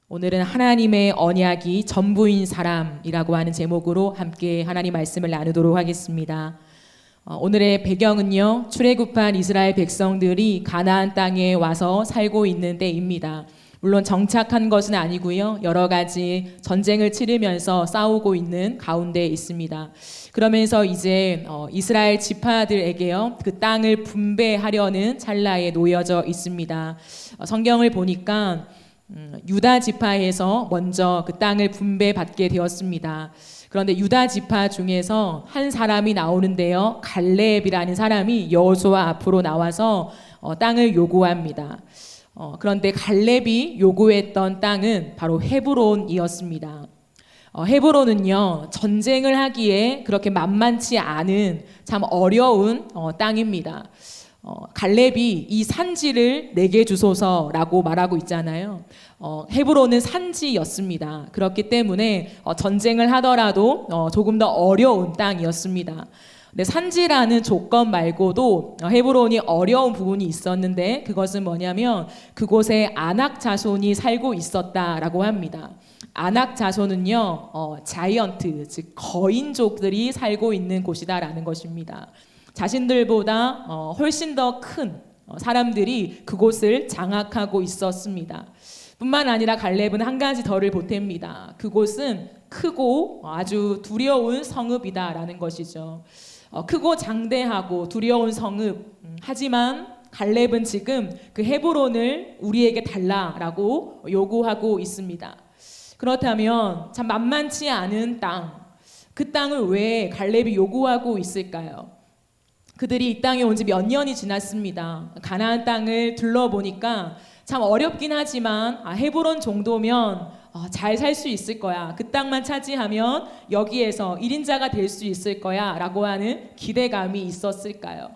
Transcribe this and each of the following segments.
오늘은 하나님의 언약이 전부인 사람이라고 하는 제목으로 함께 하나님 말씀을 나누도록 하겠습니다. 오늘의 배경은요, 출애굽한 이스라엘 백성들이 가나안 땅에 와서 살고 있는 때입니다. 물론 정착한 것은 아니고요, 여러 가지 전쟁을 치르면서 싸우고 있는 가운데 있습니다. 그러면서 이제 이스라엘 지파들에게요, 그 땅을 분배하려는 찰나에 놓여져 있습니다. 성경을 보니까 유다 지파에서 먼저 그 땅을 분배받게 되었습니다. 그런데 유다 지파 중에서 한 사람이 나오는데요, 갈렙이라는 사람이 여호수아 앞으로 나와서 땅을 요구합니다. 그런데 갈렙이 요구했던 땅은 바로 헤브론이었습니다. 헤브론은요, 전쟁을 하기에 그렇게 만만치 않은 참 어려운 땅입니다. 갈렙이 이 산지를 내게 주소서라고 말하고 있잖아요. 헤브론은 산지였습니다. 그렇기 때문에 전쟁을 하더라도 조금 더 어려운 땅이었습니다. 근데 산지라는 조건 말고도 헤브론이 어려운 부분이 있었는데, 그것은 뭐냐면 그곳에 아낙 자손이 살고 있었다라고 합니다. 아낙 자손은요, 자이언트, 즉 거인족들이 살고 있는 곳이다라는 것입니다. 자신들보다 훨씬 더 큰 사람들이 그곳을 장악하고 있었습니다. 뿐만 아니라 갈렙은 한 가지 더를 보탭니다. 그곳은 크고 아주 두려운 성읍이다라는 것이죠. 크고 장대하고 두려운 성읍, 하지만 갈렙은 지금 그 헤브론을 우리에게 달라라고 요구하고 있습니다. 그렇다면 참 만만치 않은 땅, 그 땅을 왜 갈렙이 요구하고 있을까요? 그들이 이 땅에 온 지 몇 년이 지났습니다. 가나안 땅을 둘러보니까 참 어렵긴 하지만 헤브론 정도면 잘 살 수 있을 거야, 그 땅만 차지하면 여기에서 1인자가 될 수 있을 거야 라고 하는 기대감이 있었을까요?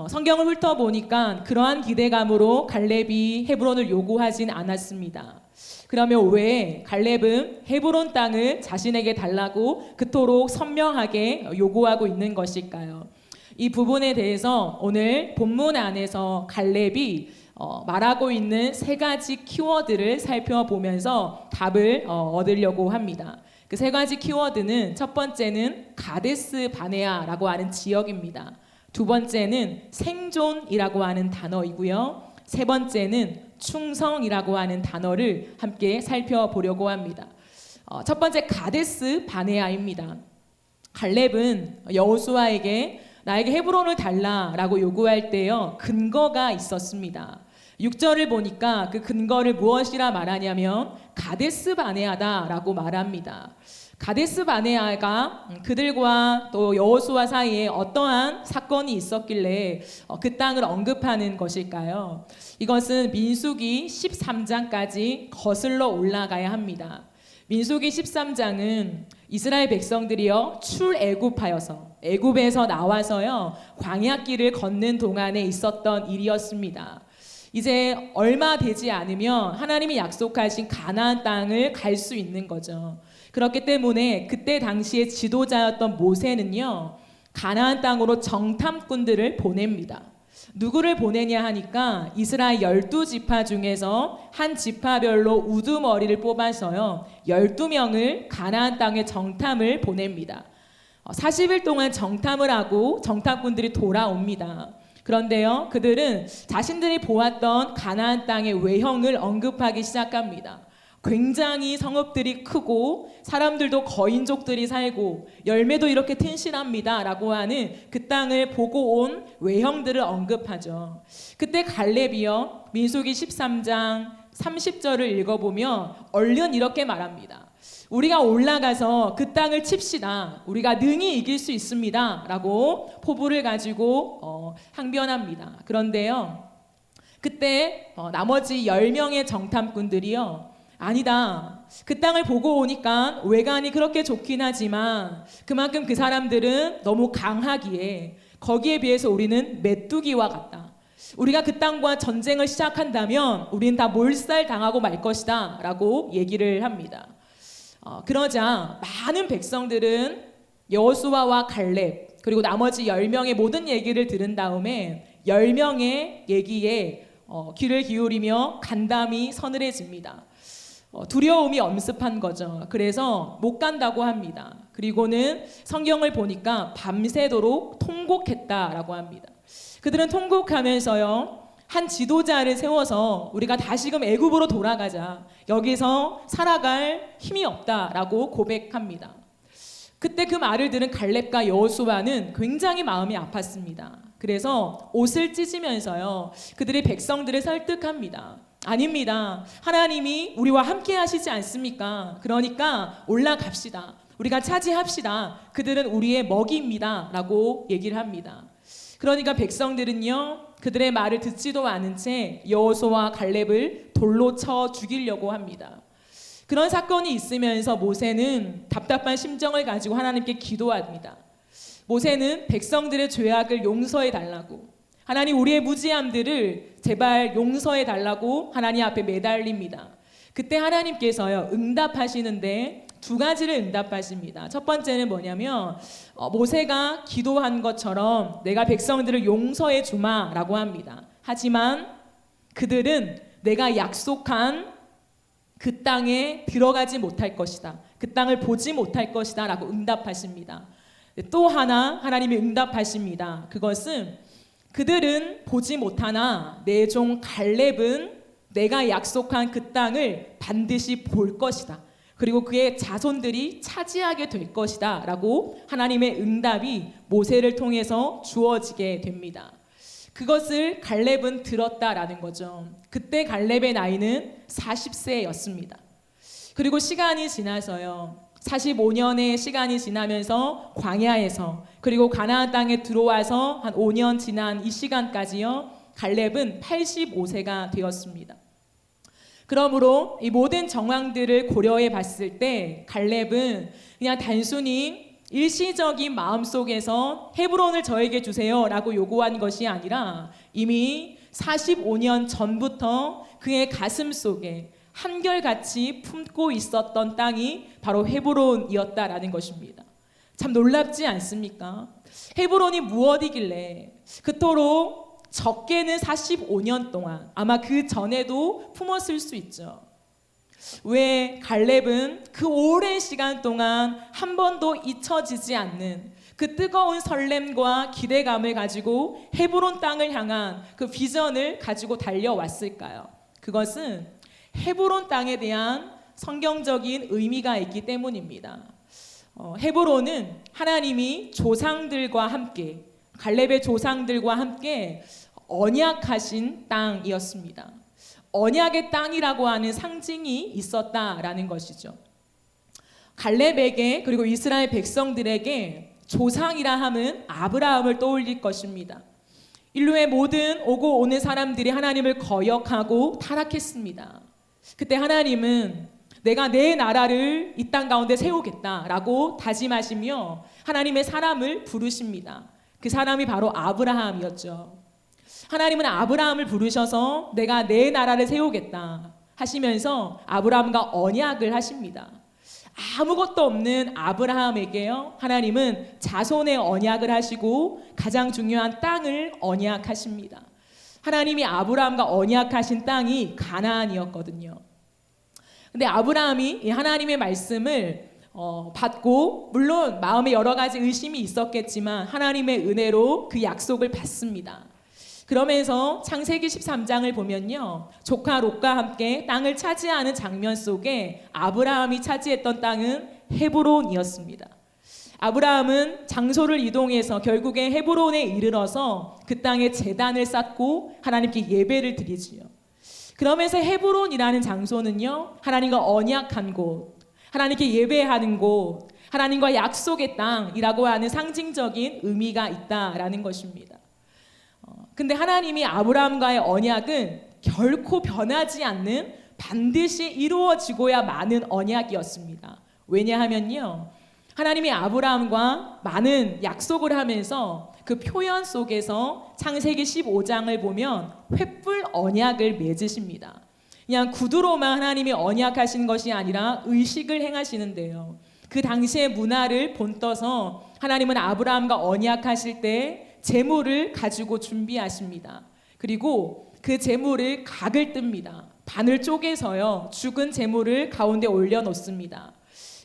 성경을 훑어보니까 그러한 기대감으로 갈렙이 헤브론을 요구하진 않았습니다. 그러면 왜 갈렙은 헤브론 땅을 자신에게 달라고 그토록 선명하게 요구하고 있는 것일까요? 이 부분에 대해서 오늘 본문 안에서 갈렙이 말하고 있는 세 가지 키워드를 살펴보면서 답을 얻으려고 합니다. 그 세 가지 키워드는, 첫 번째는 가데스 바네아라고 하는 지역입니다. 두 번째는 생존이라고 하는 단어이고요, 세 번째는 충성이라고 하는 단어를 함께 살펴보려고 합니다. 첫 번째, 가데스 바네아입니다. 갈렙은 여호수아에게 나에게 헤브론을 달라라고 요구할 때요, 근거가 있었습니다. 6절을 보니까 그 근거를 무엇이라 말하냐면 가데스 바네아다라고 말합니다. 가데스 바네아가 그들과 또 여호수아 사이에 어떠한 사건이 있었길래 그 땅을 언급하는 것일까요? 이것은 민수기 13장까지 거슬러 올라가야 합니다. 민수기 13장은 이스라엘 백성들이요, 출애굽하여서 애굽에서 나와서요, 광야길을 걷는 동안에 있었던 일이었습니다. 이제 얼마 되지 않으면 하나님이 약속하신 가나안 땅을 갈 수 있는 거죠. 그렇기 때문에 그때 당시의 지도자였던 모세는요, 가나안 땅으로 정탐꾼들을 보냅니다. 누구를 보내냐 하니까 이스라엘 12지파 중에서 한 지파별로 우두머리를 뽑아서요, 12명을 가나안 땅에 정탐을 보냅니다. 40일 동안 정탐을 하고 정탐꾼들이 돌아옵니다. 그런데요, 그들은 자신들이 보았던 가나안 땅의 외형을 언급하기 시작합니다. 굉장히 성읍들이 크고 사람들도 거인족들이 살고 열매도 이렇게 튼실합니다 라고 하는 그 땅을 보고 온 외형들을 언급하죠. 그때 갈렙이요, 민수기 13장 30절을 읽어보면 얼른 이렇게 말합니다. 우리가 올라가서 그 땅을 칩시다, 우리가 능히 이길 수 있습니다 라고 포부를 가지고 항변합니다. 그런데요, 그때 나머지 10명의 정탐꾼들이요, 아니다, 그 땅을 보고 오니까 외관이 그렇게 좋긴 하지만 그만큼 그 사람들은 너무 강하기에 거기에 비해서 우리는 메뚜기와 같다, 우리가 그 땅과 전쟁을 시작한다면 우리는 다 몰살당하고 말 것이다 라고 얘기를 합니다. 그러자 많은 백성들은 여호수아와 갈렙 그리고 나머지 10명의 모든 얘기를 들은 다음에 10명의 얘기에 귀를 기울이며 간담이 서늘해집니다. 두려움이 엄습한 거죠. 그래서 못 간다고 합니다. 그리고는 성경을 보니까 밤새도록 통곡했다라고 합니다. 그들은 통곡하면서요, 한 지도자를 세워서 우리가 다시금 애굽으로 돌아가자, 여기서 살아갈 힘이 없다라고 고백합니다. 그때 그 말을 들은 갈렙과 여호수아는 굉장히 마음이 아팠습니다. 그래서 옷을 찢으면서요, 그들이 백성들을 설득합니다. 아닙니다. 하나님이 우리와 함께 하시지 않습니까? 그러니까 올라갑시다. 우리가 차지합시다. 그들은 우리의 먹이입니다. 라고 얘기를 합니다. 그러니까 백성들은요, 그들의 말을 듣지도 않은 채 여호수아와 갈렙을 돌로 쳐 죽이려고 합니다. 그런 사건이 있으면서 모세는 답답한 심정을 가지고 하나님께 기도합니다. 모세는 백성들의 죄악을 용서해 달라고, 하나님 우리의 무지함들을 제발 용서해 달라고 하나님 앞에 매달립니다. 그때 하나님께서요, 응답하시는데 두 가지를 응답하십니다. 첫 번째는 뭐냐면 모세가 기도한 것처럼 내가 백성들을 용서해 주마 라고 합니다. 하지만 그들은 내가 약속한 그 땅에 들어가지 못할 것이다, 그 땅을 보지 못할 것이다 라고 응답하십니다. 또 하나 하나님이 응답하십니다. 그것은 그들은 보지 못하나 내 종 갈렙은 내가 약속한 그 땅을 반드시 볼 것이다, 그리고 그의 자손들이 차지하게 될 것이다 라고 하나님의 응답이 모세를 통해서 주어지게 됩니다. 그것을 갈렙은 들었다라는 거죠. 그때 갈렙의 나이는 40세였습니다. 그리고 시간이 지나서요, 45년의 시간이 지나면서 광야에서, 그리고 가나안 땅에 들어와서 한 5년 지난 이 시간까지요, 갈렙은 85세가 되었습니다. 그러므로 이 모든 정황들을 고려해 봤을 때 갈렙은 그냥 단순히 일시적인 마음속에서 헤브론을 저에게 주세요 라고 요구한 것이 아니라 이미 45년 전부터 그의 가슴 속에 한결같이 품고 있었던 땅이 바로 헤브론이었다라는 것입니다. 참 놀랍지 않습니까? 헤브론이 무엇이길래 그토록 적게는 45년 동안, 아마 그 전에도 품었을 수 있죠. 왜 갈렙은 그 오랜 시간 동안 한 번도 잊혀지지 않는 그 뜨거운 설렘과 기대감을 가지고 헤브론 땅을 향한 그 비전을 가지고 달려왔을까요? 그것은 헤브론 땅에 대한 성경적인 의미가 있기 때문입니다. 헤브론은 하나님이 조상들과 함께, 갈렙의 조상들과 함께 언약하신 땅이었습니다. 언약의 땅이라고 하는 상징이 있었다라는 것이죠. 갈렙에게, 그리고 이스라엘 백성들에게 조상이라 함은 아브라함을 떠올릴 것입니다. 인류의 모든 오고 오는 사람들이 하나님을 거역하고 타락했습니다. 그때 하나님은 내가 내 나라를 이 땅 가운데 세우겠다라고 다짐하시며 하나님의 사람을 부르십니다. 그 사람이 바로 아브라함이었죠. 하나님은 아브라함을 부르셔서 내가 내 나라를 세우겠다 하시면서 아브라함과 언약을 하십니다. 아무것도 없는 아브라함에게요, 하나님은 자손의 언약을 하시고 가장 중요한 땅을 언약하십니다. 하나님이 아브라함과 언약하신 땅이 가나안이었거든요. 근데 아브라함이 이 하나님의 말씀을 받고, 물론 마음에 여러 가지 의심이 있었겠지만 하나님의 은혜로 그 약속을 받습니다. 그러면서 창세기 13장을 보면요, 조카 롯과 함께 땅을 차지하는 장면 속에 아브라함이 차지했던 땅은 헤브론이었습니다. 아브라함은 장소를 이동해서 결국에 헤브론에 이르러서 그 땅에 제단을 쌓고 하나님께 예배를 드리지요. 그러면서 헤브론이라는 장소는요, 하나님과 언약한 곳, 하나님께 예배하는 곳, 하나님과 약속의 땅이라고 하는 상징적인 의미가 있다라는 것입니다. 근데 하나님이 아브라함과의 언약은 결코 변하지 않는 반드시 이루어지고야 마는 언약이었습니다. 왜냐하면요, 하나님이 아브라함과 많은 약속을 하면서 그 표현 속에서 창세기 15장을 보면 횃불 언약을 맺으십니다. 그냥 구두로만 하나님이 언약하신 것이 아니라 의식을 행하시는데요, 그 당시의 문화를 본떠서 하나님은 아브라함과 언약하실 때 제물을 가지고 준비하십니다. 그리고 그 제물을 각을 뜹니다. 반을 쪼개서요 죽은 제물을 가운데 올려놓습니다.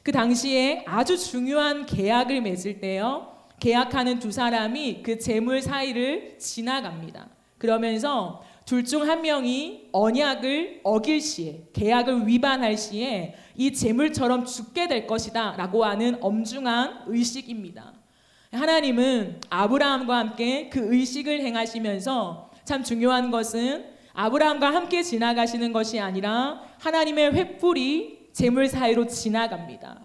그 당시에 아주 중요한 계약을 맺을 때요 계약하는 두 사람이 그 제물 사이를 지나갑니다. 그러면서 둘 중 한 명이 언약을 어길 시에, 계약을 위반할 시에 이 제물처럼 죽게 될 것이다 라고 하는 엄중한 의식입니다. 하나님은 아브라함과 함께 그 의식을 행하시면서 참 중요한 것은 아브라함과 함께 지나가시는 것이 아니라 하나님의 횃불이 제물 사이로 지나갑니다.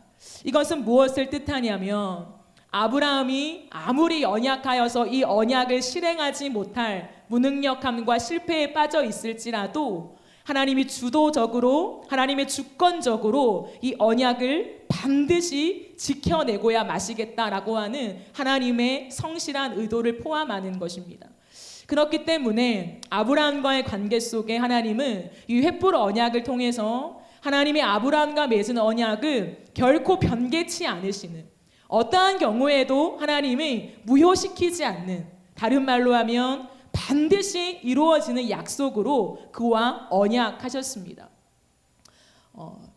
이것은 무엇을 뜻하냐면 아브라함이 아무리 연약하여서 이 언약을 실행하지 못할 무능력함과 실패에 빠져 있을지라도 하나님이 주도적으로, 하나님의 주권적으로 이 언약을 반드시 지켜내고야 마시겠다라고 하는 하나님의 성실한 의도를 포함하는 것입니다. 그렇기 때문에 아브라함과의 관계 속에 하나님은 이 횃불 언약을 통해서 하나님의 아브라함과 맺은 언약을 결코 변개치 않으시는, 어떠한 경우에도 하나님이 무효시키지 않는, 다른 말로 하면 반드시 이루어지는 약속으로 그와 언약하셨습니다.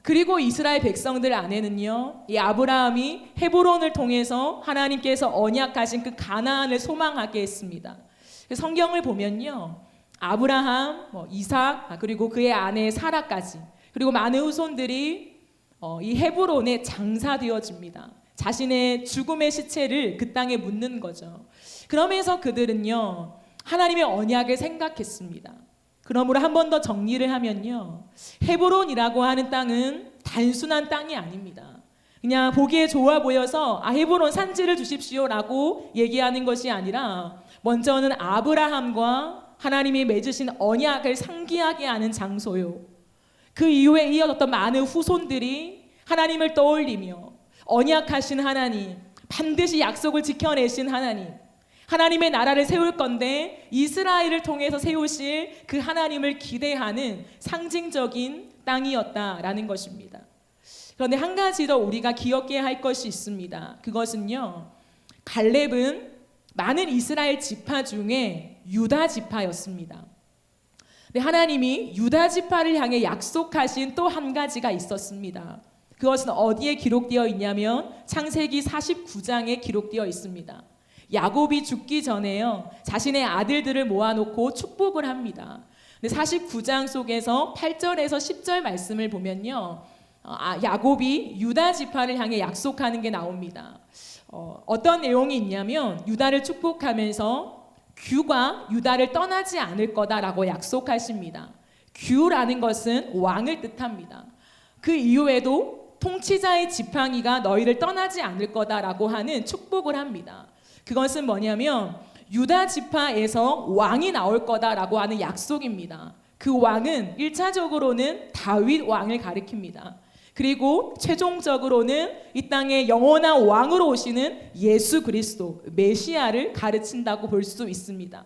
그리고 이스라엘 백성들 안에는요 이 아브라함이 헤브론을 통해서 하나님께서 언약하신 그 가나안을 소망하게 했습니다. 성경을 보면요 아브라함, 이삭, 그리고 그의 아내 사라까지, 그리고 많은 후손들이 이 헤브론에 장사되어집니다. 자신의 죽음의 시체를 그 땅에 묻는 거죠. 그러면서 그들은요 하나님의 언약을 생각했습니다. 그러므로 한 번 더 정리를 하면요 헤브론이라고 하는 땅은 단순한 땅이 아닙니다. 그냥 보기에 좋아 보여서 헤브론 산지를 주십시오라고 얘기하는 것이 아니라 먼저는 아브라함과 하나님이 맺으신 언약을 상기하게 하는 장소요, 그 이후에 이어졌던 많은 후손들이 하나님을 떠올리며 언약하신 하나님, 반드시 약속을 지켜내신 하나님, 하나님의 나라를 세울 건데 이스라엘을 통해서 세우실 그 하나님을 기대하는 상징적인 땅이었다라는 것입니다. 그런데 한 가지 더 우리가 기억해야 할 것이 있습니다. 그것은요 갈렙은 많은 이스라엘 지파 중에 유다 지파였습니다. 근데 하나님이 유다 지파를 향해 약속하신 또 한 가지가 있었습니다. 그것은 어디에 기록되어 있냐면 창세기 49장에 기록되어 있습니다. 야곱이 죽기 전에요 자신의 아들들을 모아놓고 축복을 합니다. 근데 49장 속에서 8절에서 10절 말씀을 보면요 야곱이 유다 지파를 향해 약속하는 게 나옵니다. 어떤 내용이 있냐면 유다를 축복하면서 규가 유다를 떠나지 않을 거다라고 약속하십니다. 규라는 것은 왕을 뜻합니다. 그 이후에도 통치자의 지팡이가 너희를 떠나지 않을 거다라고 하는 축복을 합니다. 그것은 뭐냐면 유다 지파에서 왕이 나올 거다라고 하는 약속입니다. 그 왕은 1차적으로는 다윗 왕을 가리킵니다. 그리고 최종적으로는 이 땅에 영원한 왕으로 오시는 예수 그리스도, 메시아를 가르친다고 볼 수 있습니다.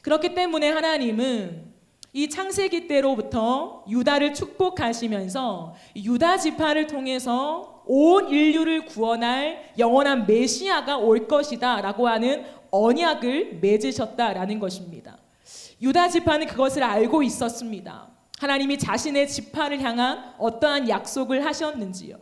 그렇기 때문에 하나님은 이 창세기 때로부터 유다를 축복하시면서 유다 지파를 통해서 온 인류를 구원할 영원한 메시아가 올 것이다 라고 하는 언약을 맺으셨다라는 것입니다. 유다 지파는 그것을 알고 있었습니다. 하나님이 자신의 지파를 향한 어떠한 약속을 하셨는지요.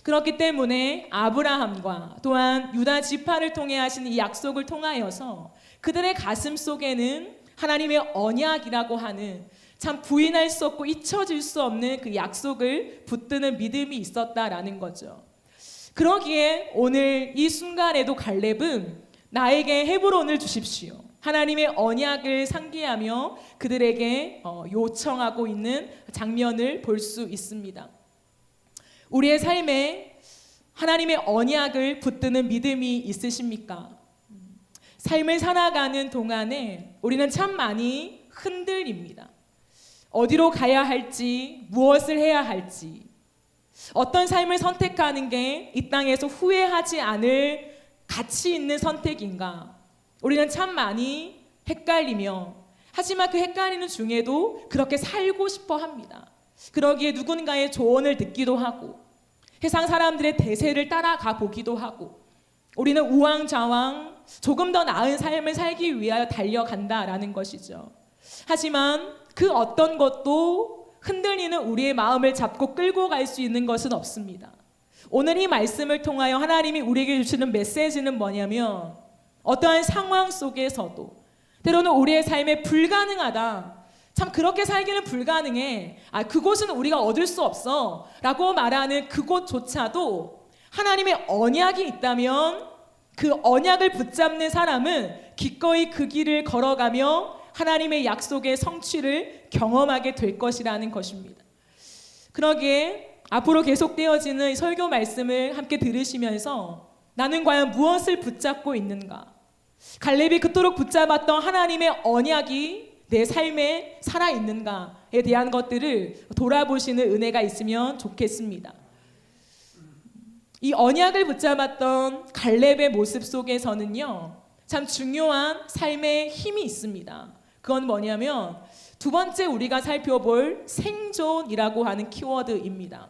그렇기 때문에 아브라함과 또한 유다 지파를 통해 하신 이 약속을 통하여서 그들의 가슴 속에는 하나님의 언약이라고 하는 참 부인할 수 없고 잊혀질 수 없는 그 약속을 붙드는 믿음이 있었다라는 거죠. 그러기에 오늘 이 순간에도 갈렙은 나에게 헤브론을 주십시오, 하나님의 언약을 상기하며 그들에게 요청하고 있는 장면을 볼 수 있습니다. 우리의 삶에 하나님의 언약을 붙드는 믿음이 있으십니까? 삶을 살아가는 동안에 우리는 참 많이 흔들립니다. 어디로 가야 할지, 무엇을 해야 할지, 어떤 삶을 선택하는 게 이 땅에서 후회하지 않을 가치 있는 선택인가, 우리는 참 많이 헷갈리며, 하지만 그 헷갈리는 중에도 그렇게 살고 싶어 합니다. 그러기에 누군가의 조언을 듣기도 하고 세상 사람들의 대세를 따라가 보기도 하고 우리는 우왕좌왕 조금 더 나은 삶을 살기 위하여 달려간다라는 것이죠. 하지만 그 어떤 것도 흔들리는 우리의 마음을 잡고 끌고 갈 수 있는 것은 없습니다. 오늘 이 말씀을 통하여 하나님이 우리에게 주시는 메시지는 뭐냐면 어떠한 상황 속에서도 때로는 우리의 삶에 불가능하다. 참 그렇게 살기는 불가능해. 그곳은 우리가 얻을 수 없어. 라고 말하는 그곳조차도 하나님의 언약이 있다면 그 언약을 붙잡는 사람은 기꺼이 그 길을 걸어가며 하나님의 약속의 성취를 경험하게 될 것이라는 것입니다. 그러기에 앞으로 계속되어지는 설교 말씀을 함께 들으시면서 나는 과연 무엇을 붙잡고 있는가? 갈렙이 그토록 붙잡았던 하나님의 언약이 내 삶에 살아있는가에 대한 것들을 돌아보시는 은혜가 있으면 좋겠습니다. 이 언약을 붙잡았던 갈렙의 모습 속에서는요, 참 중요한 삶의 힘이 있습니다. 그건 뭐냐면 두 번째 우리가 살펴볼 생존이라고 하는 키워드입니다.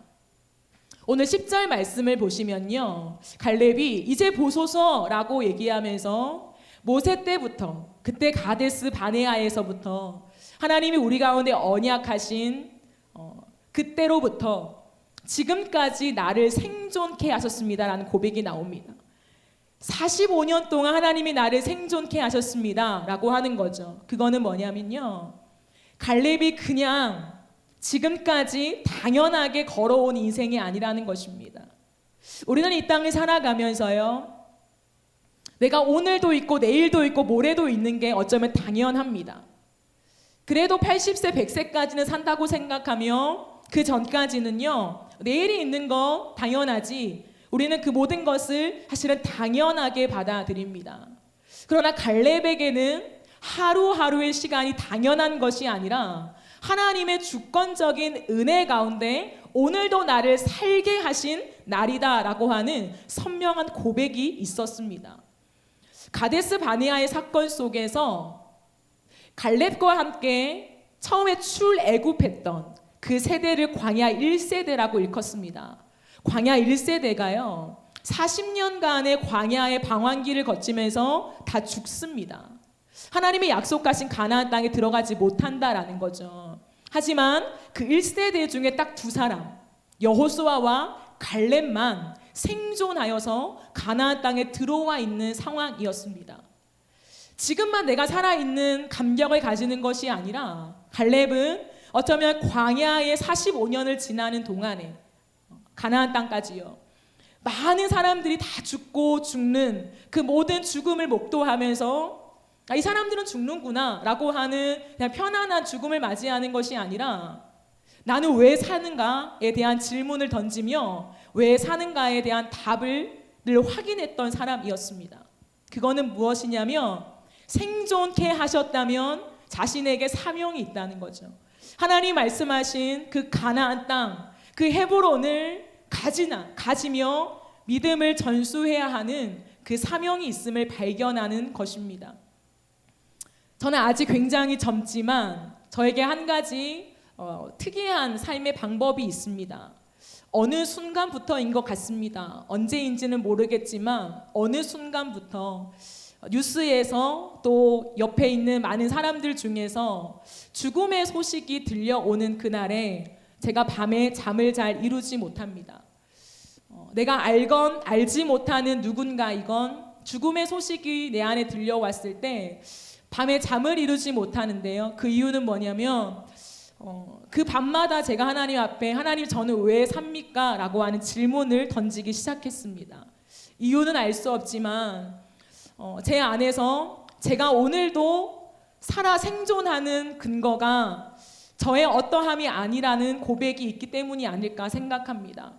오늘 10절 말씀을 보시면요, 갈렙이 이제 보소서라고 얘기하면서 모세 때부터, 그때 가데스 바네아에서부터 하나님이 우리 가운데 언약하신 그때로부터 지금까지 나를 생존케 하셨습니다라는 고백이 나옵니다. 45년 동안 하나님이 나를 생존케 하셨습니다 라고 하는 거죠. 그거는 뭐냐면요, 갈렙이 그냥 지금까지 당연하게 걸어온 인생이 아니라는 것입니다. 우리는 이 땅을 살아가면서요, 내가 오늘도 있고 내일도 있고 모레도 있는 게 어쩌면 당연합니다. 그래도 80세 100세까지는 산다고 생각하며 그 전까지는요, 내일이 있는 거 당연하지, 우리는 그 모든 것을 사실은 당연하게 받아들입니다. 그러나 갈렙에게는 하루하루의 시간이 당연한 것이 아니라 하나님의 주권적인 은혜 가운데 오늘도 나를 살게 하신 날이다라고 하는 선명한 고백이 있었습니다. 가데스 바네아의 사건 속에서 갈렙과 함께 처음에 출애굽했던 그 세대를 광야 1세대라고 일컫습니다. 광야 1세대가요 40년간의 광야의 방황기를 거치면서 다 죽습니다. 하나님의 약속하신 가나안 땅에 들어가지 못한다라는 거죠. 하지만 그 1세대 중에 딱 두 사람, 여호수아와 갈렙만 생존하여서 가나안 땅에 들어와 있는 상황이었습니다. 지금만 내가 살아있는 감격을 가지는 것이 아니라 갈렙은 어쩌면 광야의 45년을 지나는 동안에 가나안 땅까지요, 많은 사람들이 다 죽고 죽는 그 모든 죽음을 목도하면서 이 사람들은 죽는구나 라고 하는 그냥 편안한 죽음을 맞이하는 것이 아니라 나는 왜 사는가에 대한 질문을 던지며 왜 사는가에 대한 답을 늘 확인했던 사람이었습니다. 그거는 무엇이냐면 생존케 하셨다면 자신에게 사명이 있다는 거죠. 하나님 말씀하신 그 가나안 땅, 그 헤브론을 가지며 믿음을 전수해야 하는 그 사명이 있음을 발견하는 것입니다. 저는 아직 굉장히 젊지만 저에게 한 가지 특이한 삶의 방법이 있습니다. 어느 순간부터인 것 같습니다. 언제인지는 모르겠지만 어느 순간부터 뉴스에서 또 옆에 있는 많은 사람들 중에서 죽음의 소식이 들려오는 그날에 제가 밤에 잠을 잘 이루지 못합니다. 내가 알건 알지 못하는 누군가이건 죽음의 소식이 내 안에 들려왔을 때 밤에 잠을 이루지 못하는데요. 그 이유는 뭐냐면 그 밤마다 제가 하나님 앞에 하나님 저는 왜 삽니까? 라고 하는 질문을 던지기 시작했습니다. 이유는 알 수 없지만 제 안에서 제가 오늘도 살아 생존하는 근거가 저의 어떠함이 아니라는 고백이 있기 때문이 아닐까 생각합니다.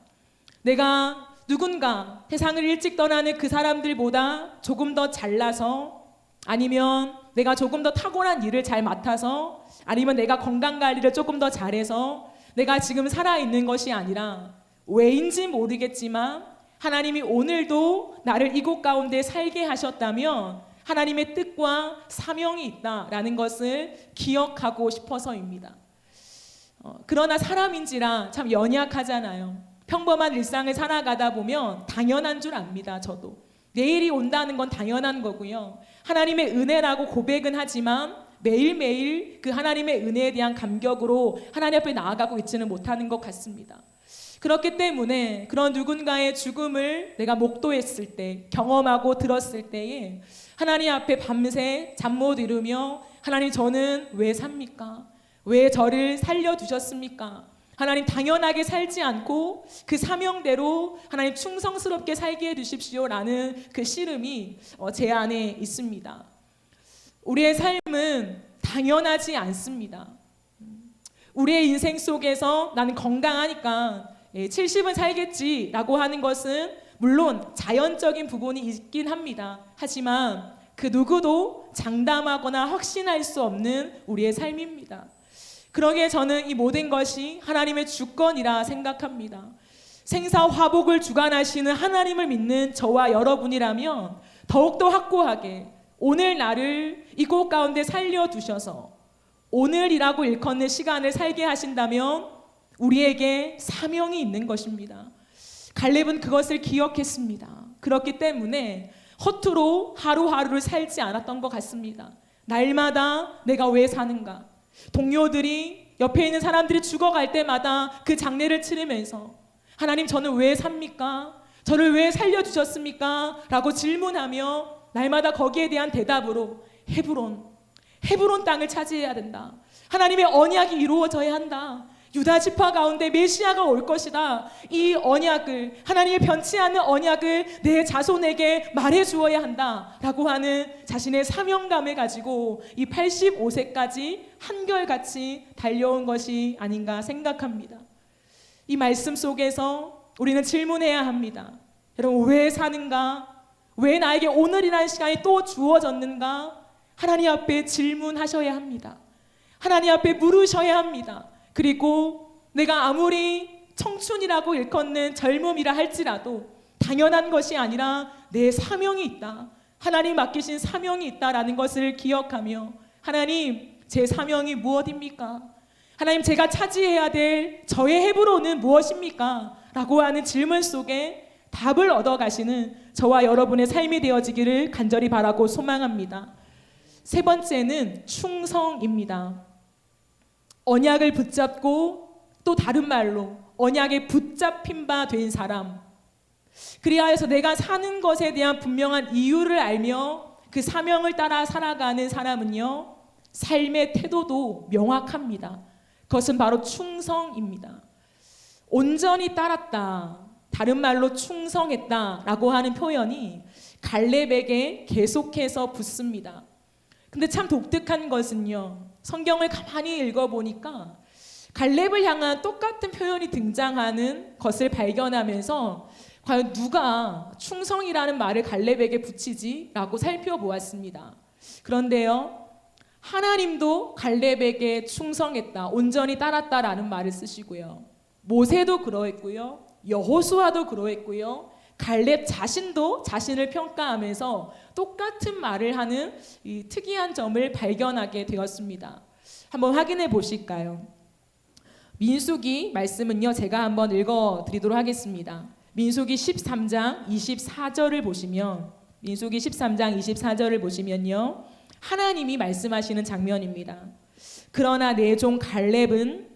내가 누군가 세상을 일찍 떠나는 그 사람들보다 조금 더 잘나서, 아니면 내가 조금 더 탁월한 일을 잘 맡아서, 아니면 내가 건강관리를 조금 더 잘해서 내가 지금 살아있는 것이 아니라 왜인지 모르겠지만 하나님이 오늘도 나를 이곳 가운데 살게 하셨다면 하나님의 뜻과 사명이 있다라는 것을 기억하고 싶어서입니다. 그러나 사람인지라 참 연약하잖아요. 평범한 일상을 살아가다 보면 당연한 줄 압니다. 저도 내일이 온다는 건 당연한 거고요. 하나님의 은혜라고 고백은 하지만 매일매일 그 하나님의 은혜에 대한 감격으로 하나님 앞에 나아가고 있지는 못하는 것 같습니다. 그렇기 때문에 그런 누군가의 죽음을 내가 목도했을 때, 경험하고 들었을 때에 하나님 앞에 밤새 잠 못 이루며 하나님, 저는 왜 삽니까? 왜 저를 살려두셨습니까? 하나님, 당연하게 살지 않고 그 사명대로 하나님 충성스럽게 살게 해주십시오라는 그 씨름이 제 안에 있습니다. 우리의 삶은 당연하지 않습니다. 우리의 인생 속에서 나는 건강하니까 70은 살겠지라고 하는 것은 물론 자연적인 부분이 있긴 합니다. 하지만 그 누구도 장담하거나 확신할 수 없는 우리의 삶입니다. 그러기에 저는 이 모든 것이 하나님의 주권이라 생각합니다. 생사화복을 주관하시는 하나님을 믿는 저와 여러분이라면 더욱더 확고하게 오늘 나를 이 곳 가운데 살려두셔서 오늘이라고 일컫는 시간을 살게 하신다면 우리에게 사명이 있는 것입니다. 갈렙은 그것을 기억했습니다. 그렇기 때문에 허투루 하루하루를 살지 않았던 것 같습니다. 날마다 내가 왜 사는가? 동료들이, 옆에 있는 사람들이 죽어갈 때마다 그 장례를 치르면서 하나님, 저는 왜 삽니까? 저를 왜 살려주셨습니까? 라고 질문하며 날마다 거기에 대한 대답으로 헤브론 땅을 차지해야 된다. 하나님의 언약이 이루어져야 한다. 유다 지파 가운데 메시아가 올 것이다. 이 언약을, 하나님의 변치 않는 언약을 내 자손에게 말해 주어야 한다 라고 하는 자신의 사명감을 가지고 이 85세까지 한결같이 달려온 것이 아닌가 생각합니다. 이 말씀 속에서 우리는 질문해야 합니다. 여러분, 왜 사는가? 왜 나에게 오늘이라는 시간이 또 주어졌는가? 하나님 앞에 질문하셔야 합니다. 하나님 앞에 물으셔야 합니다. 그리고 내가 아무리 청춘이라고 일컫는 젊음이라 할지라도 당연한 것이 아니라 내 사명이 있다. 하나님 맡기신 사명이 있다라는 것을 기억하며, 하나님, 제 사명이 무엇입니까? 하나님, 제가 차지해야 될 저의 헤브론은 무엇입니까? 라고 하는 질문 속에 답을 얻어가시는 저와 여러분의 삶이 되어지기를 간절히 바라고 소망합니다. 세 번째는 충성입니다. 언약을 붙잡고, 또 다른 말로 언약에 붙잡힌 바 된 사람, 그리하여서 내가 사는 것에 대한 분명한 이유를 알며 그 사명을 따라 살아가는 사람은요, 삶의 태도도 명확합니다. 그것은 바로 충성입니다. 온전히 따랐다, 다른 말로 충성했다라고 하는 표현이 갈렙에게 계속해서 붙습니다. 근데 참 독특한 것은요, 성경을 가만히 읽어보니까 갈렙을 향한 똑같은 표현이 등장하는 것을 발견하면서 과연 누가 충성이라는 말을 갈렙에게 붙이지? 라고 살펴보았습니다. 그런데요, 하나님도 갈렙에게 충성했다, 온전히 따랐다라는 말을 쓰시고요, 모세도 그러했고요, 여호수아도 그러했고요, 갈렙 자신도 자신을 평가하면서 똑같은 말을 하는 이 특이한 점을 발견하게 되었습니다. 한번 확인해 보실까요? 민수기 말씀은요, 제가 한번 읽어드리도록 하겠습니다. 민수기 13장 24절을 보시면, 민수기 13장 24절을 보시면요, 하나님이 말씀하시는 장면입니다. 그러나 내 종 갈렙은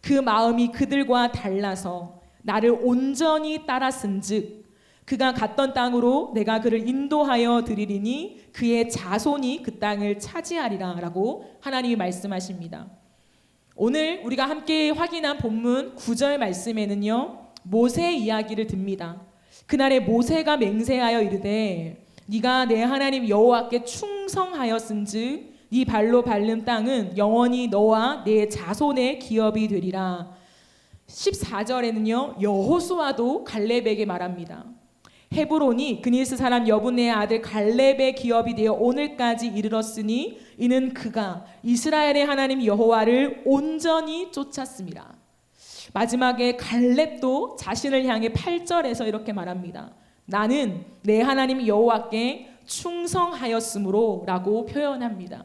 그 마음이 그들과 달라서 나를 온전히 따랐은즉 그가 갔던 땅으로 내가 그를 인도하여 드리리니 그의 자손이 그 땅을 차지하리라 라고 하나님이 말씀하십니다. 오늘 우리가 함께 확인한 본문 9절 말씀에는요, 모세 이야기를 듭니다. 그날에 모세가 맹세하여 이르되 네가 내 하나님 여호와께 충성하였은즉 네 발로 밟는 땅은 영원히 너와 내 자손의 기업이 되리라. 14절에는요, 여호수아도 갈렙에게 말합니다. 헤브론이 그니스 사람 여분의 아들 갈렙의 기업이 되어 오늘까지 이르렀으니 이는 그가 이스라엘의 하나님 여호와를 온전히 쫓았습니다. 마지막에 갈렙도 자신을 향해 8절에서 이렇게 말합니다. 나는 내 하나님 여호와께 충성하였으므로 라고 표현합니다.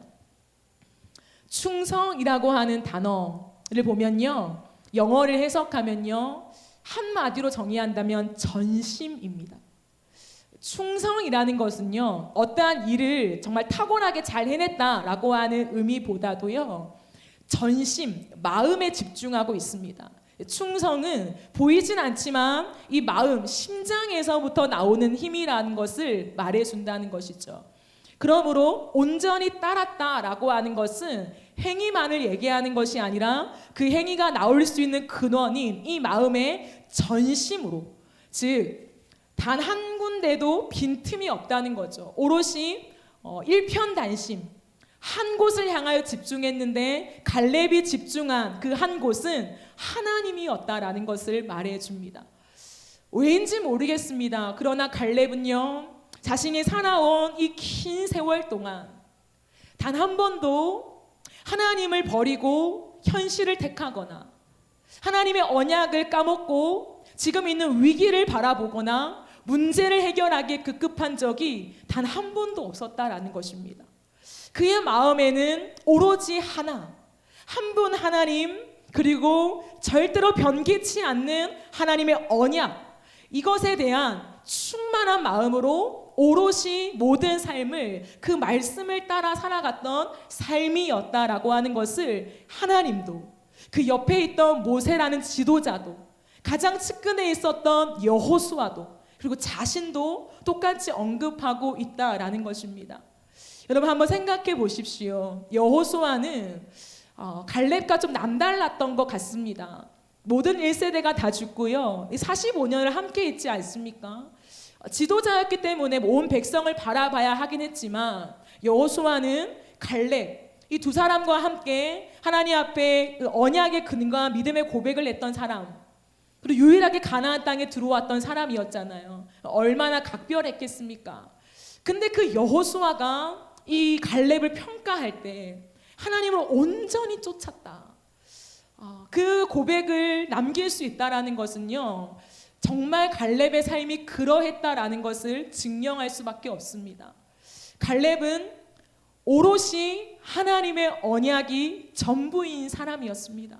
충성이라고 하는 단어를 보면요, 영어를 해석하면요, 한마디로 정의한다면 전심입니다. 충성이라는 것은요, 어떠한 일을 정말 탁월하게 잘 해냈다라고 하는 의미보다도요, 전심, 마음에 집중하고 있습니다. 충성은 보이진 않지만 이 마음, 심장에서부터 나오는 힘이라는 것을 말해준다는 것이죠. 그러므로 온전히 따랐다라고 하는 것은 행위만을 얘기하는 것이 아니라 그 행위가 나올 수 있는 근원인 이 마음의 전심으로, 즉 단 한 군데도 빈틈이 없다는 거죠. 오롯이 일편단심, 한 곳을 향하여 집중했는데 갈렙이 집중한 그 한 곳은 하나님이었다라는 것을 말해줍니다. 왜인지 모르겠습니다. 그러나 갈렙은요, 자신이 살아온 이 긴 세월 동안 단 한 번도 하나님을 버리고 현실을 택하거나 하나님의 언약을 까먹고 지금 있는 위기를 바라보거나 문제를 해결하기에 급급한 적이 단 한 번도 없었다라는 것입니다. 그의 마음에는 오로지 하나, 한 분 하나님, 그리고 절대로 변개치 않는 하나님의 언약, 이것에 대한 충만한 마음으로 오롯이 모든 삶을 그 말씀을 따라 살아갔던 삶이었다라고 하는 것을 하나님도, 그 옆에 있던 모세라는 지도자도, 가장 측근에 있었던 여호수아도, 그리고 자신도 똑같이 언급하고 있다라는 것입니다. 여러분 한번 생각해 보십시오. 여호수아는 갈렙과 좀 남달랐던 것 같습니다. 모든 1세대가 다 죽고요, 45년을 함께 있지 않습니까? 지도자였기 때문에 온 백성을 바라봐야 하긴 했지만 여호수아는 갈렙, 이 두 사람과 함께 하나님 앞에 언약의 근거와 믿음의 고백을 했던 사람, 그리고 유일하게 가나안 땅에 들어왔던 사람이었잖아요. 얼마나 각별했겠습니까? 근데 그 여호수아가 이 갈렙을 평가할 때 하나님을 온전히 쫓았다, 그 고백을 남길 수 있다라는 것은요, 정말 갈렙의 삶이 그러했다라는 것을 증명할 수밖에 없습니다. 갈렙은 오롯이 하나님의 언약이 전부인 사람이었습니다.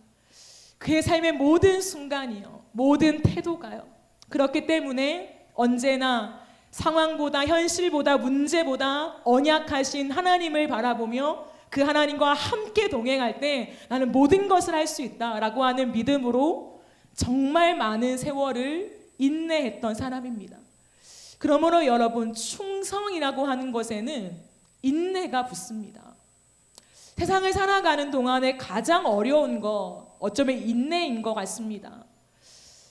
그의 삶의 모든 순간이요, 모든 태도가요, 그렇기 때문에 언제나 상황보다 현실보다 문제보다 언약하신 하나님을 바라보며 그 하나님과 함께 동행할 때 나는 모든 것을 할 수 있다라고 하는 믿음으로 정말 많은 세월을 인내했던 사람입니다. 그러므로 여러분, 충성이라고 하는 것에는 인내가 붙습니다. 세상을 살아가는 동안에 가장 어려운 거 어쩌면 인내인 것 같습니다.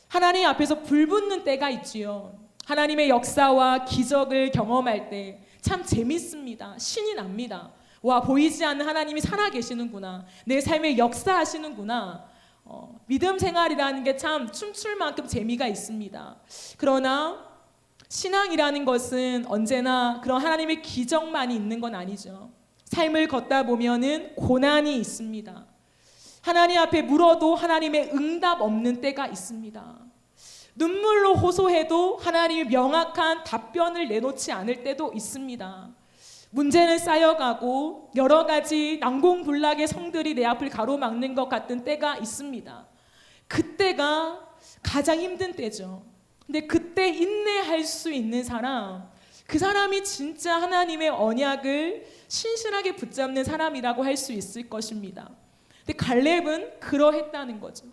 하나님 앞에서 불붙는 때가 있지요. 하나님의 역사와 기적을 경험할 때 참 재밌습니다. 신이 납니다. 와, 보이지 않는 하나님이 살아계시는구나, 내 삶에 역사하시는구나. 믿음 생활이라는 게 참 춤출 만큼 재미가 있습니다. 그러나 신앙이라는 것은 언제나 그런 하나님의 기적만이 있는 건 아니죠. 삶을 걷다 보면은 고난이 있습니다. 하나님 앞에 물어도 하나님의 응답 없는 때가 있습니다. 눈물로 호소해도 하나님이 명확한 답변을 내놓지 않을 때도 있습니다. 문제는 쌓여가고 여러 가지 난공불락의 성들이 내 앞을 가로막는 것 같은 때가 있습니다. 그때가 가장 힘든 때죠. 근데 그때 인내할 수 있는 사람, 그 사람이 진짜 하나님의 언약을 신실하게 붙잡는 사람이라고 할 수 있을 것입니다. 근데 갈렙은 그러했다는 거죠.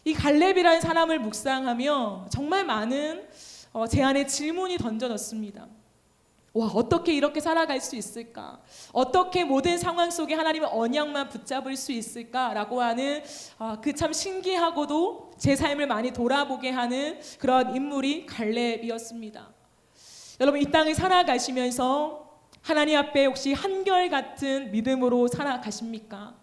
이 갈렙이라는 사람을 묵상하며 정말 많은 제 안에 질문이 던져졌습니다. 와, 어떻게 이렇게 살아갈 수 있을까? 어떻게 모든 상황 속에 하나님의 언약만 붙잡을 수 있을까라고 하는 그 참 신기하고도 제 삶을 많이 돌아보게 하는 그런 인물이 갈렙이었습니다. 여러분, 이 땅을 살아가시면서 하나님 앞에 혹시 한결같은 믿음으로 살아가십니까?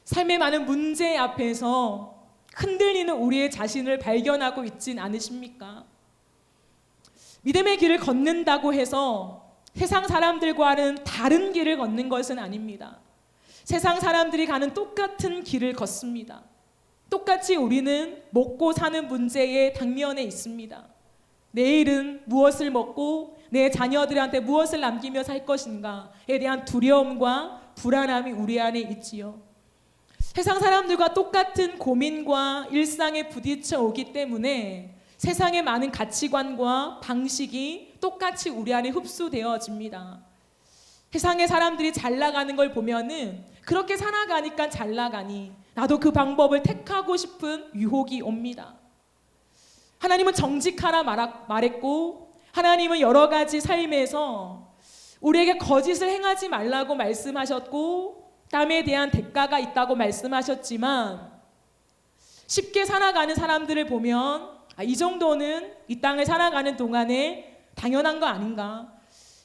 삶의 많은 문제 앞에서 흔들리는 우리의 자신을 발견하고 있진 않으십니까? 믿음의 길을 걷는다고 해서 세상 사람들과는 다른 길을 걷는 것은 아닙니다. 세상 사람들이 가는 똑같은 길을 걷습니다. 똑같이 우리는 먹고 사는 문제의 당면에 있습니다. 내일은 무엇을 먹고 내 자녀들한테 무엇을 남기며 살 것인가에 대한 두려움과 불안함이 우리 안에 있지요. 세상 사람들과 똑같은 고민과 일상에 부딪혀 오기 때문에 세상의 많은 가치관과 방식이 똑같이 우리 안에 흡수되어집니다. 세상의 사람들이 잘 나가는 걸 보면은 그렇게 살아가니까 잘 나가니 나도 그 방법을 택하고 싶은 유혹이 옵니다. 하나님은 정직하라 말했고, 하나님은 여러 가지 삶에서 우리에게 거짓을 행하지 말라고 말씀하셨고, 땀에 대한 대가가 있다고 말씀하셨지만, 쉽게 살아가는 사람들을 보면 이 정도는 이 땅을 살아가는 동안에 당연한 거 아닌가,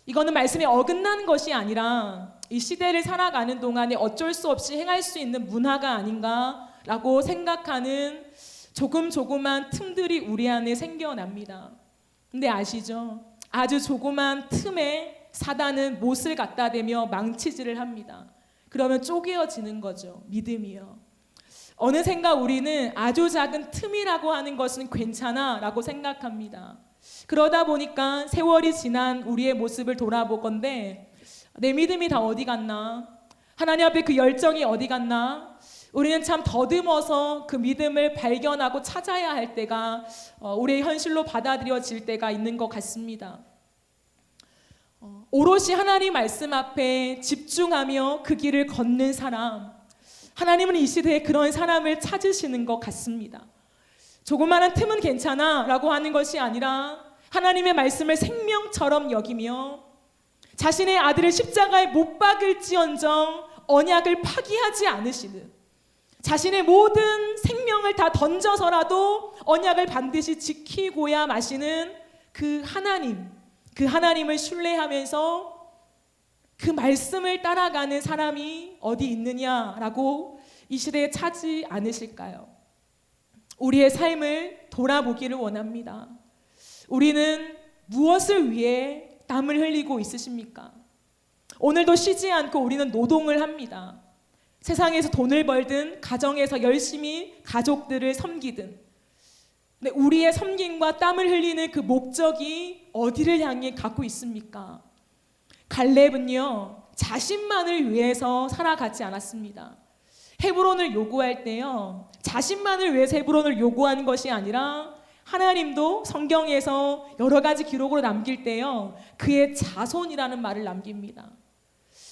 이거는 말씀에 어긋난 것이 아니라 이 시대를 살아가는 동안에 어쩔 수 없이 행할 수 있는 문화가 아닌가라고 생각하는 조그만 틈들이 우리 안에 생겨납니다. 근데 아시죠? 아주 조그만 틈에 사단은 못을 갖다 대며 망치질을 합니다. 그러면 쪼개어지는 거죠. 믿음이요. 어느샌가 우리는 아주 작은 틈이라고 하는 것은 괜찮아 라고 생각합니다. 그러다 보니까 세월이 지난 우리의 모습을 돌아보건대 내 믿음이 다 어디 갔나? 하나님 앞에 그 열정이 어디 갔나? 우리는 참 더듬어서 그 믿음을 발견하고 찾아야 할 때가 우리의 현실로 받아들여질 때가 있는 것 같습니다. 오롯이 하나님 말씀 앞에 집중하며 그 길을 걷는 사람, 하나님은 이 시대에 그런 사람을 찾으시는 것 같습니다. 조그마한 틈은 괜찮아 라고 하는 것이 아니라 하나님의 말씀을 생명처럼 여기며 자신의 아들을 십자가에 못 박을지언정 언약을 파기하지 않으시는, 자신의 모든 생명을 다 던져서라도 언약을 반드시 지키고야 마시는 그 하나님을 신뢰하면서 그 말씀을 따라가는 사람이 어디 있느냐라고 이 시대에 찾지 않으실까요? 우리의 삶을 돌아보기를 원합니다. 우리는 무엇을 위해 땀을 흘리고 있으십니까? 오늘도 쉬지 않고 우리는 노동을 합니다. 세상에서 돈을 벌든 가정에서 열심히 가족들을 섬기든, 근데 우리의 섬김과 땀을 흘리는 그 목적이 어디를 향해 갖고 있습니까? 갈렙은요, 자신만을 위해서 살아가지 않았습니다. 헤브론을 요구할 때요, 자신만을 위해서 헤브론을 요구한 것이 아니라 하나님도 성경에서 여러 가지 기록으로 남길 때요, 그의 자손이라는 말을 남깁니다.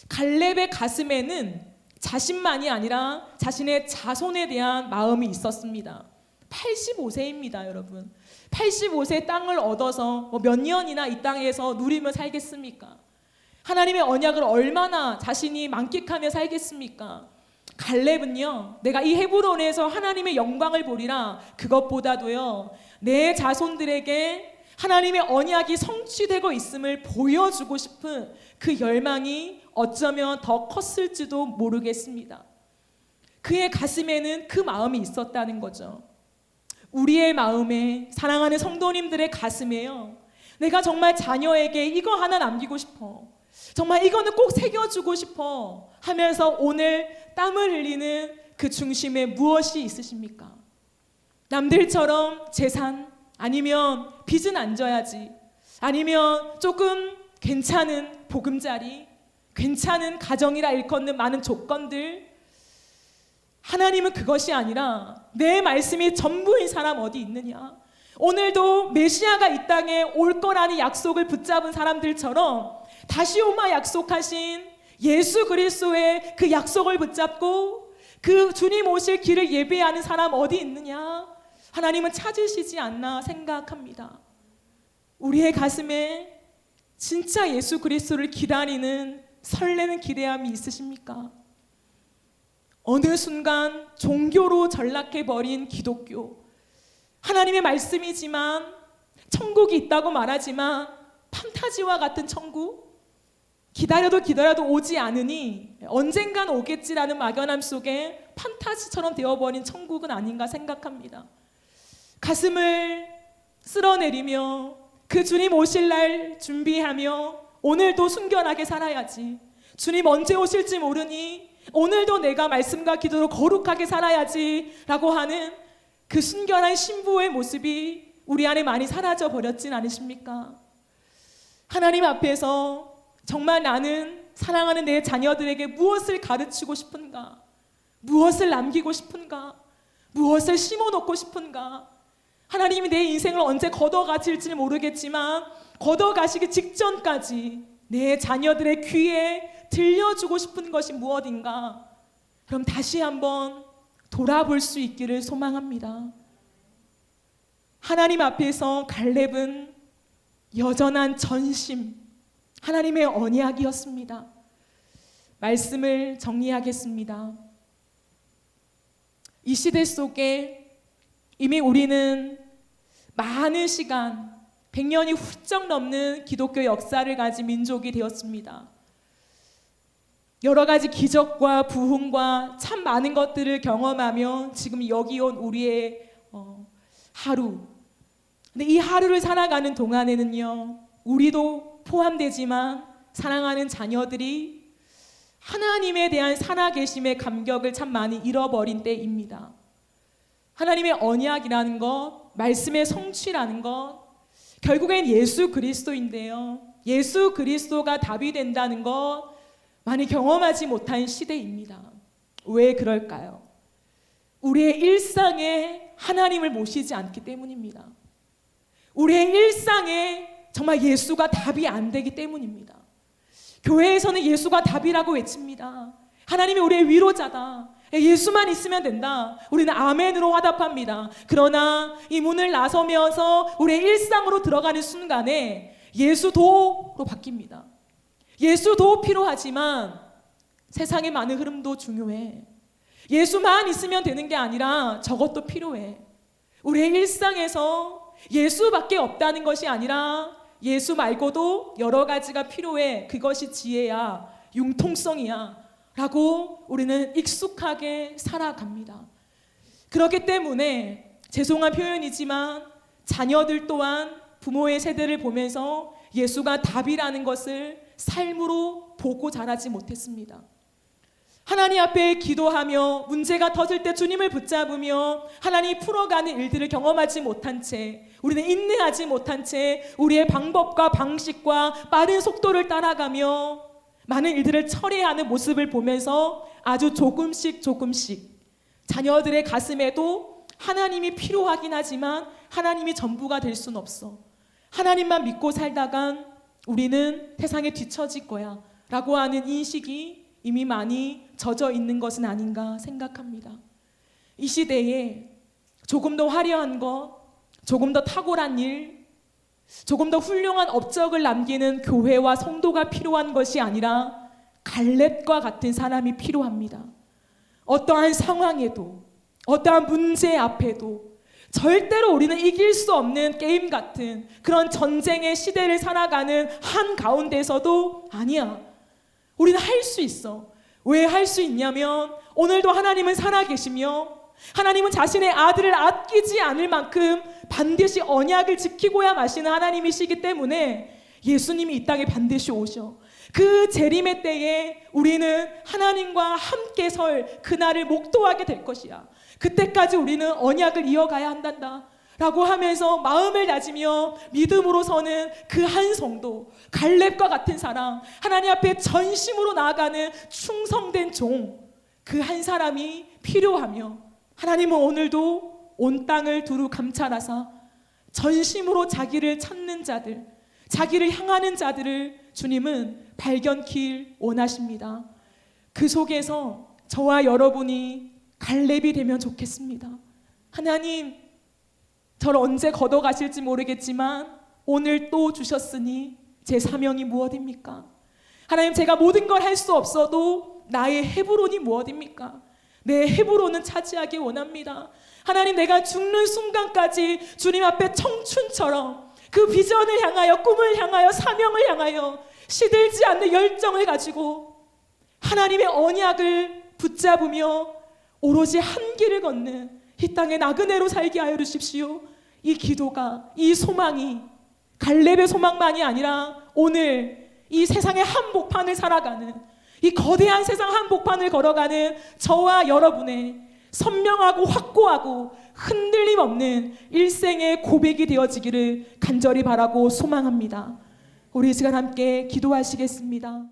갈렙의 가슴에는 자신만이 아니라 자신의 자손에 대한 마음이 있었습니다. 85세입니다, 여러분. 85세 땅을 얻어서 몇 년이나 이 땅에서 누리며 살겠습니까? 하나님의 언약을 얼마나 자신이 만끽하며 살겠습니까? 갈렙은요, 내가 이 헤브론에서 하나님의 영광을 보리라, 그것보다도요, 내 자손들에게 하나님의 언약이 성취되고 있음을 보여주고 싶은 그 열망이 어쩌면 더 컸을지도 모르겠습니다. 그의 가슴에는 그 마음이 있었다는 거죠. 우리의 마음에, 사랑하는 성도님들의 가슴에요, 내가 정말 자녀에게 이거 하나 남기고 싶어, 정말 이거는 꼭 새겨주고 싶어 하면서 오늘 땀을 흘리는 그 중심에 무엇이 있으십니까? 남들처럼 재산, 아니면 빚은 안 져야지, 아니면 조금 괜찮은 보금자리, 괜찮은 가정이라 일컫는 많은 조건들, 하나님은 그것이 아니라 내 말씀이 전부인 사람 어디 있느냐? 오늘도 메시아가 이 땅에 올 거라는 약속을 붙잡은 사람들처럼 다시 오마 약속하신 예수 그리스도의 그 약속을 붙잡고 그 주님 오실 길을 예배하는 사람 어디 있느냐? 하나님은 찾으시지 않나 생각합니다. 우리의 가슴에 진짜 예수 그리스도를 기다리는 설레는 기대함이 있으십니까? 어느 순간 종교로 전락해버린 기독교, 하나님의 말씀이지만 천국이 있다고 말하지만 판타지와 같은 천국, 기다려도 오지 않으니 언젠간 오겠지라는 막연함 속에 판타지처럼 되어버린 천국은 아닌가 생각합니다. 가슴을 쓸어내리며 그 주님 오실 날 준비하며 오늘도 순결하게 살아야지, 주님 언제 오실지 모르니 오늘도 내가 말씀과 기도로 거룩하게 살아야지 라고 하는 그 순결한 신부의 모습이 우리 안에 많이 사라져 버렸진 않으십니까? 하나님 앞에서 정말 나는 사랑하는 내 자녀들에게 무엇을 가르치고 싶은가? 무엇을 남기고 싶은가? 무엇을 심어놓고 싶은가? 하나님이 내 인생을 언제 걷어가실지 모르겠지만 걷어가시기 직전까지 내 자녀들의 귀에 들려주고 싶은 것이 무엇인가? 그럼 다시 한번 돌아볼 수 있기를 소망합니다. 하나님 앞에서 갈렙은 여전한 전심, 하나님의 언약이었습니다. 말씀을 정리하겠습니다. 이 시대 속에 이미 우리는 많은 시간, 100년이 훌쩍 넘는 기독교 역사를 가진 민족이 되었습니다. 여러 가지 기적과 부흥과 참 많은 것들을 경험하며 지금 여기 온 우리의 하루. 근데 이 하루를 살아가는 동안에는요, 우리도 포함되지만 사랑하는 자녀들이 하나님에 대한 살아계심의 감격을 참 많이 잃어버린 때입니다. 하나님의 언약이라는 것, 말씀의 성취라는 것, 결국엔 예수 그리스도인데요. 예수 그리스도가 답이 된다는 것 많이 경험하지 못한 시대입니다. 왜 그럴까요? 우리의 일상에 하나님을 모시지 않기 때문입니다. 우리의 일상에 정말 예수가 답이 안 되기 때문입니다. 교회에서는 예수가 답이라고 외칩니다. 하나님이 우리의 위로자다. 예수만 있으면 된다. 우리는 아멘으로 화답합니다. 그러나 이 문을 나서면서 우리의 일상으로 들어가는 순간에 예수도로 바뀝니다. 예수도 필요하지만 세상의 많은 흐름도 중요해. 예수만 있으면 되는 게 아니라 저것도 필요해. 우리의 일상에서 예수밖에 없다는 것이 아니라 예수 말고도 여러 가지가 필요해. 그것이 지혜야, 융통성이야 라고 우리는 익숙하게 살아갑니다. 그렇기 때문에 죄송한 표현이지만 자녀들 또한 부모의 세대를 보면서 예수가 답이라는 것을 삶으로 보고 자라지 못했습니다. 하나님 앞에 기도하며 문제가 터질 때 주님을 붙잡으며 하나님이 풀어가는 일들을 경험하지 못한 채, 우리는 인내하지 못한 채 우리의 방법과 방식과 빠른 속도를 따라가며 많은 일들을 처리하는 모습을 보면서 아주 조금씩 자녀들의 가슴에도 하나님이 필요하긴 하지만 하나님이 전부가 될 수는 없어. 하나님만 믿고 살다간 우리는 세상에 뒤처질 거야 라고 하는 인식이 이미 많이 젖어 있는 것은 아닌가 생각합니다. 이 시대에 조금 더 화려한 것, 조금 더 탁월한 일, 조금 더 훌륭한 업적을 남기는 교회와 성도가 필요한 것이 아니라 갈렙과 같은 사람이 필요합니다. 어떠한 상황에도, 어떠한 문제 앞에도 절대로 우리는 이길 수 없는 게임 같은 그런 전쟁의 시대를 살아가는 한가운데서도 아니야. 우리는 할 수 있어. 왜 할 수 있냐면 오늘도 하나님은 살아계시며 하나님은 자신의 아들을 아끼지 않을 만큼 반드시 언약을 지키고야 마시는 하나님이시기 때문에 예수님이 이 땅에 반드시 오셔. 그 재림의 때에 우리는 하나님과 함께 설 그날을 목도하게 될 것이야. 그때까지 우리는 언약을 이어가야 한단다 라고 하면서 마음을 다지며 믿음으로 서는 그 한 성도, 갈렙과 같은 사람, 하나님 앞에 전심으로 나아가는 충성된 종, 그 한 사람이 필요하며 하나님은 오늘도 온 땅을 두루 감찰하사 전심으로 자기를 찾는 자들, 자기를 향하는 자들을 주님은 발견길 원하십니다. 그 속에서 저와 여러분이 갈렙이 되면 좋겠습니다. 하나님, 저를 언제 걷어가실지 모르겠지만 오늘 또 주셨으니 제 사명이 무엇입니까? 하나님, 제가 모든 걸 할 수 없어도 나의 헤브론이 무엇입니까? 내 헤브론은 차지하기 원합니다. 하나님, 내가 죽는 순간까지 주님 앞에 청춘처럼 그 비전을 향하여, 꿈을 향하여, 사명을 향하여 시들지 않는 열정을 가지고 하나님의 언약을 붙잡으며 오로지 한 길을 걷는 이 땅의 나그네로 살게 하여 주십시오. 이 기도가, 이 소망이 갈렙의 소망만이 아니라 오늘 이 세상의 한복판을 살아가는, 이 거대한 세상 한복판을 걸어가는 저와 여러분의 선명하고 확고하고 흔들림 없는 일생의 고백이 되어지기를 간절히 바라고 소망합니다. 우리 이 시간 함께 기도하시겠습니다.